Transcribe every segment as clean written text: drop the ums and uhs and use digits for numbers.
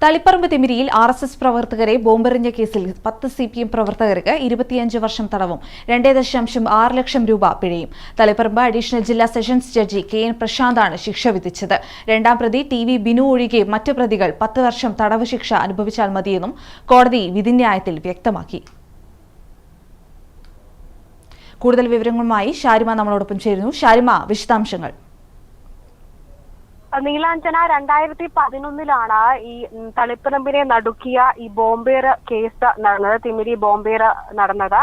Taliparamba തിമിരിയിൽ RSS പ്രവർത്തകരെ ബോംബെറിഞ്ഞ കേസിൽ 10 CPM പ്രവർത്തകർക്ക് 25 വർഷം തടവും 2.6 ലക്ഷം രൂപ പിഴയും. തളിപ്പറമ്പ് അഡീഷണൽ ജില്ലാ സെഷൻസ് ജഡ്ജി KN പ്രശാന്താണ് ശിക്ഷ വിധിച്ചത്. രണ്ടാം പ്രതി TV ബിനു ഒഴികെ മറ്റ് പ്രതികൾ 10 വർഷം തടവ് ശിക്ഷ അനുഭവിച്ചാൽ മതിയെന്നും കോടതി വിധിന്യായത്തിൽ വ്യക്തമാക്കി. കൂടുതൽ വിവരങ്ങളുമായി ഷാരിമ നമ്മളോടൊപ്പം ചേരുന്നു. ഷാരിമ, വിശദാംശങ്ങൾ. നീലാഞ്ജന, 2011 ഈ തളിപ്പറമ്പിനെ നടുക്കിയ ഈ ബോംബേർ കേസ് നടന്നത്, തിമിരി ബോംബേർ നടന്നത്.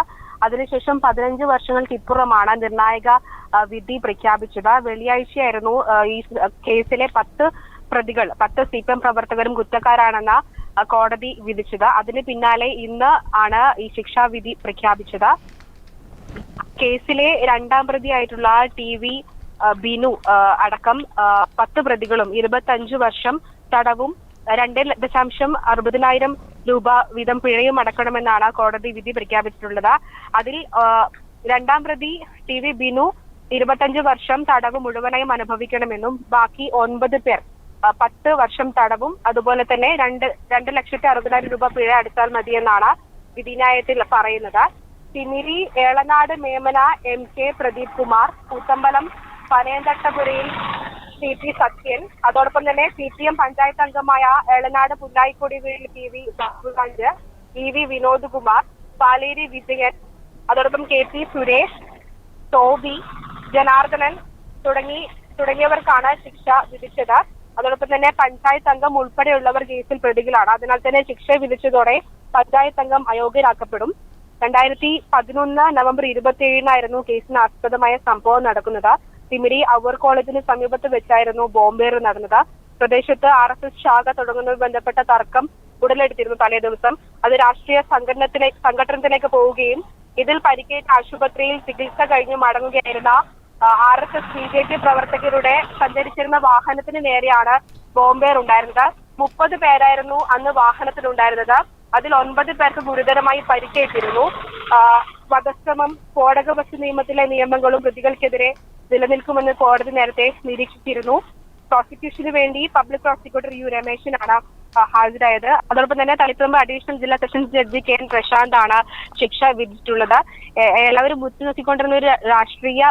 അതിനുശേഷം 15 വർഷങ്ങൾക്കിപ്പുറമാണ് നിർണായക വിധി പ്രഖ്യാപിച്ചത്. വെള്ളിയാഴ്ചയായിരുന്നു ഈ കേസിലെ 10 പ്രതികൾ, 10 CPM പ്രവർത്തകരും കുറ്റക്കാരാണെന്ന് കോടതി വിധിച്ചത്. അതിന് പിന്നാലെ ഇന്ന് ആണ് ഈ ശിക്ഷാവിധി പ്രഖ്യാപിച്ചത്. കേസിലെ രണ്ടാം പ്രതിയായിട്ടുള്ള TV ബിനു അടക്കം 10 പ്രതികളും 25 വർഷം തടവും 2.60 രൂപ വീതം പിഴയും അടക്കണമെന്നാണ് കോടതി വിധി പ്രഖ്യാപിച്ചിട്ടുള്ളത്. അതിൽ രണ്ടാം പ്രതി TV ബിനു 25 വർഷം തടവ് മുഴുവനായും അനുഭവിക്കണമെന്നും ബാക്കി 9 പേർ 10 വർഷം തടവും അതുപോലെ തന്നെ 2.60 രൂപ പിഴ അടച്ചാൽ മതിയെന്നാണ് വിധിന്യായത്തിൽ പറയുന്നത്. തിമിരി, ഏളനാട് മേമന MK പ്രദീപ് കുമാർ, കൂത്തമ്പലം പനയന്തട്ടപുരയിൽ CP സത്യൻ, അതോടൊപ്പം തന്നെ CPM പഞ്ചായത്ത് അംഗമായ ഏളനാട് പുല്ലായിക്കൊടി വീട്ടിൽ PV ബാബുഗഞ്ച്, EV വിനോദ് കുമാർ, പാലേരി വിജയൻ, അതോടൊപ്പം KP സുരേഷ്, ടോബി, ജനാർദ്ദനൻ തുടങ്ങിയവർക്കാണ് ശിക്ഷ വിധിച്ചത്. അതോടൊപ്പം തന്നെ പഞ്ചായത്ത് അംഗം ഉൾപ്പെടെയുള്ളവർ കേസിൽ പ്രതികളാണ്. അതിനാൽ തന്നെ ശിക്ഷ വിധിച്ചതോടെ പഞ്ചായത്ത് അംഗം അയോഗ്യരാക്കപ്പെടും. 2011 നവംബർ 27 കേസിന് ആസ്പദമായ സംഭവം നടക്കുന്നത്. തിമിരി അവർ കോളേജിന് സമീപത്ത് വെച്ചായിരുന്നു ബോംബേർ നടന്നത്. പ്രദേശത്ത് RSS ശാഖ തുടങ്ങുന്നതുമായി ബന്ധപ്പെട്ട തർക്കം ഉടലെടുത്തിരുന്നു തലേ ദിവസം. അത് രാഷ്ട്രീയ സംഘടനത്തിലേക്ക് പോവുകയും ഇതിൽ പരിക്കേറ്റ ആശുപത്രിയിൽ ചികിത്സ കഴിഞ്ഞ് മടങ്ങുകയായിരുന്ന RSS BJP പ്രവർത്തകരുടെ സഞ്ചരിച്ചിരുന്ന വാഹനത്തിന് നേരെയാണ് ബോംബേർ ഉണ്ടായിരുന്നത്. 30 പേരായിരുന്നു അന്ന് വാഹനത്തിലുണ്ടായിരുന്നത്. അതിൽ 9 പേർക്ക് ഗുരുതരമായി പരിക്കേറ്റിരുന്നു. വധശ്രമം, സ്ഫോടക വസ്തു നിയമത്തിലെ നിയമങ്ങളും പ്രതികൾക്കെതിരെ നിലനിൽക്കുമെന്ന് കോടതി നേരത്തെ നിരീക്ഷിച്ചിരുന്നു. പ്രോസിക്യൂഷന് വേണ്ടി പബ്ലിക് പ്രോസിക്യൂട്ടർ U രമേശനാണ് ഹാജരായത്. അതോടൊപ്പം തന്നെ തളിപ്പറമ്പ് അഡീഷണൽ ജില്ലാ സെഷൻസ് ജഡ്ജി KN പ്രശാന്താണ് ശിക്ഷ വിധിച്ചിട്ടുള്ളത്. എല്ലാവരും ഉറ്റുനോക്കിക്കൊണ്ടിരുന്ന ഒരു രാഷ്ട്രീയ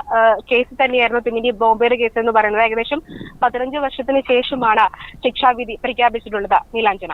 കേസ് തന്നെയായിരുന്നു തിമിരി ബോംബേർ കേസ് എന്ന് പറയുന്നത്. ഏകദേശം 15 വർഷത്തിന് ശേഷമാണ് ശിക്ഷാവിധി പ്രഖ്യാപിച്ചിട്ടുള്ളത്. നീലാഞ്ജന.